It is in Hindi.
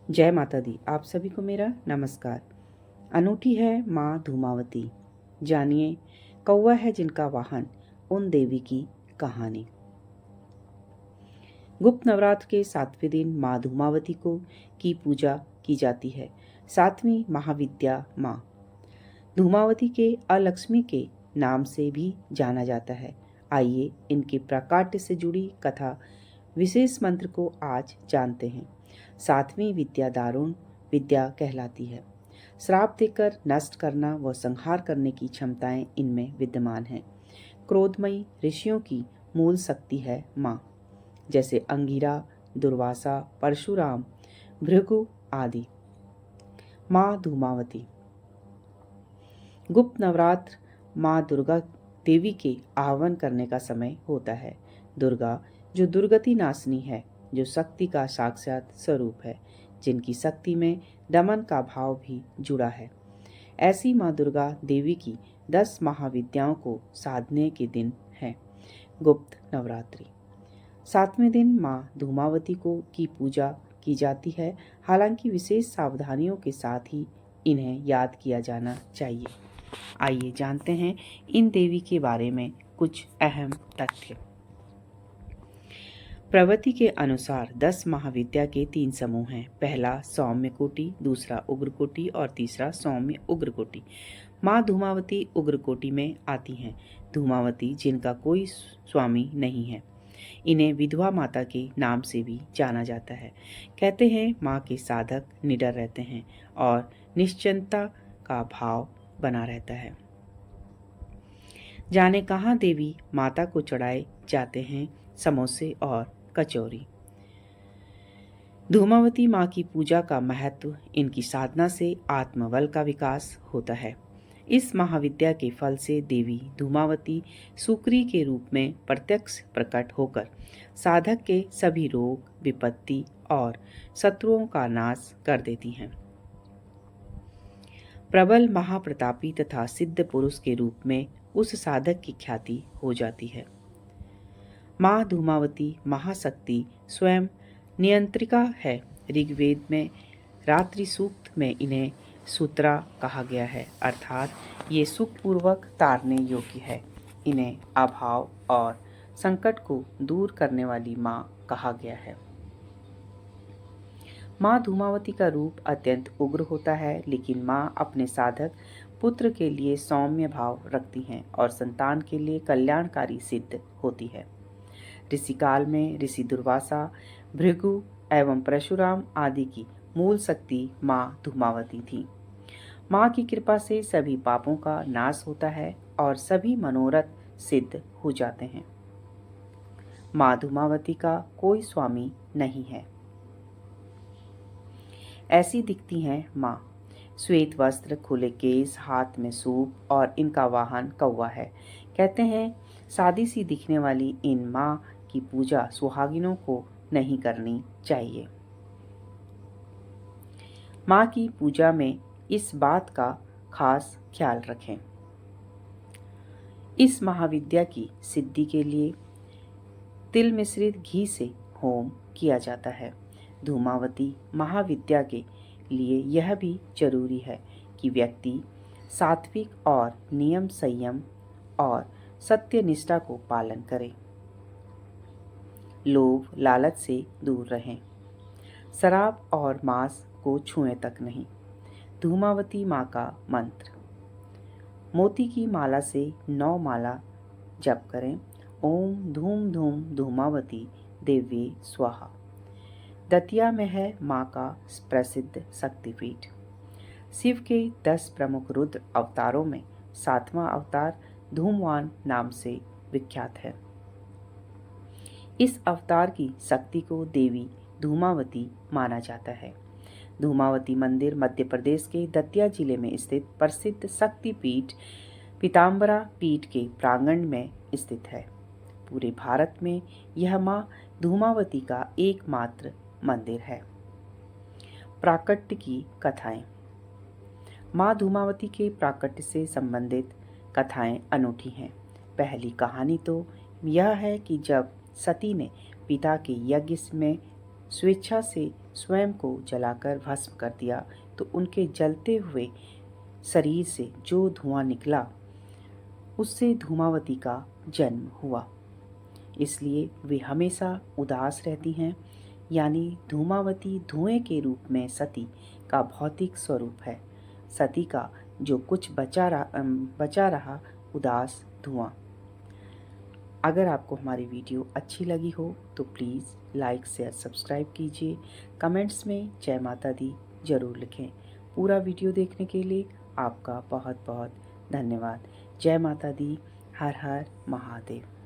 जय माता दी। आप सभी को मेरा नमस्कार। अनूठी है माँ धूमावती, जानिए कौवा है जिनका वाहन, उन देवी की कहानी। गुप्त नवरात्र के 7वें दिन माँ धूमावती की पूजा की जाती है। 7वीं महाविद्या माँ धूमावती के अलक्ष्मी के नाम से भी जाना जाता है। आइए इनके प्राकाट्य से जुड़ी कथा विशेष मंत्र को आज जानते हैं। 7वीं विद्या दारुण विद्या कहलाती है। श्राप देकर नष्ट करना व संहार करने की क्षमताएं इनमें विद्यमान हैं। क्रोधमयी ऋषियों की मूल शक्ति है माँ, जैसे अंगिरा, दुर्वासा, परशुराम, भृगु आदि। माँ धूमावती। गुप्त नवरात्र माँ दुर्गा देवी के आह्वान करने का समय होता है। दुर्गा जो दुर्गति नाशनी है, जो शक्ति का साक्षात स्वरूप है, जिनकी शक्ति में दमन का भाव भी जुड़ा है, ऐसी माँ दुर्गा देवी की 10 महाविद्याओं को साधने के दिन है गुप्त नवरात्रि। 7वें दिन माँ धूमावती की पूजा की जाती है। हालांकि विशेष सावधानियों के साथ ही इन्हें याद किया जाना चाहिए। आइए जानते हैं इन देवी के बारे में कुछ अहम तथ्य। प्रवृत्ति के अनुसार 10 महाविद्या के 3 समूह हैं। पहला सौम्य कोटि, दूसरा उग्र कोटि और तीसरा सौम्य उग्र कोटि। माँ धूमावती उग्र कोटि में आती हैं। धूमावती जिनका कोई स्वामी नहीं है, इन्हें विधवा माता के नाम से भी जाना जाता है। कहते हैं माँ के साधक निडर रहते हैं और निश्चिंतता का भाव बना रहता है। जाने कहाँ देवी माता को चढ़ाए जाते हैं समोसे और कचौरी। धूमावती माँ की पूजा का महत्व इनकी साधना से आत्मबल का विकास होता है। इस महाविद्या के फल से देवी धूमावती सुक्री के रूप में प्रत्यक्ष प्रकट होकर साधक के सभी रोग, विपत्ति और शत्रुओं का नाश कर देती हैं। प्रबल, महाप्रतापी तथा सिद्ध पुरुष के रूप में उस साधक की ख्याति हो जाती है। माँ धूमावती महाशक्ति स्वयं नियंत्रिका है। ऋग्वेद में रात्रि सूक्त में इन्हें सूत्रा कहा गया है, अर्थात ये सुखपूर्वक तारने योग्य है। इन्हें अभाव और संकट को दूर करने वाली माँ कहा गया है। माँ धूमावती का रूप अत्यंत उग्र होता है, लेकिन माँ अपने साधक पुत्र के लिए सौम्य भाव रखती हैं और संतान के लिए कल्याणकारी सिद्ध होती है। ऋषिकाल में ऋषि दुर्वासा, भृगु एवं परशुराम आदि की मूल शक्ति माँ धूमावती थी। माँ की कृपा से सभी पापों का नाश होता है और सभी मनोरथ सिद्ध हो जाते हैं। माँ धूमावती का कोई स्वामी नहीं है। ऐसी दिखती हैं माँ। श्वेत वस्त्र, खुले केस, हाथ में सूप और इनका वाहन कौवा है। कहते हैं सादी सी दिखने वाली इन माँ की पूजा सुहागिनों को नहीं करनी चाहिए। माँ की पूजा में इस बात का खास ख्याल रखें। इस महाविद्या की सिद्धि के लिए तिल मिश्रित घी से होम किया जाता है। धूमावती महाविद्या के लिए यह भी जरूरी है कि व्यक्ति सात्विक और नियम संयम और सत्यनिष्ठा को पालन करे। लोभ लालच से दूर रहें। शराब और मांस को छुएं तक नहीं। धूमावती माँ का मंत्र। मोती की माला से 9 माला जप करें। ओम धूम धूम धूमावती देवी स्वाहा। दतिया में है माँ का प्रसिद्ध शक्तिपीठ। शिव के 10 प्रमुख रुद्र अवतारों में 7वां अवतार धूमवान नाम से विख्यात है। इस अवतार की शक्ति को देवी धूमावती माना जाता है। धूमावती मंदिर मध्य प्रदेश के दतिया जिले में स्थित प्रसिद्ध शक्तिपीठ पीताम्बरा पीठ के प्रांगण में स्थित है। पूरे भारत में यह माँ धूमावती का एकमात्र मंदिर है। प्राकट्य की कथाएं। माँ धूमावती के प्राकट्य से संबंधित कथाएं अनूठी हैं। पहली कहानी तो यह है कि जब सती ने पिता के यज्ञ में स्वेच्छा से स्वयं को जलाकर भस्म कर दिया तो उनके जलते हुए शरीर से जो धुआं निकला उससे धूमावती का जन्म हुआ। इसलिए वे हमेशा उदास रहती हैं, यानी धूमावती धुएं के रूप में सती का भौतिक स्वरूप है। सती का जो कुछ बचा रहा उदास धुआं। अगर आपको हमारी वीडियो अच्छी लगी हो तो प्लीज़ लाइक शेयर सब्सक्राइब कीजिए। कमेंट्स में जय माता दी ज़रूर लिखें। पूरा वीडियो देखने के लिए आपका बहुत बहुत धन्यवाद। जय माता दी। हर हर महादेव।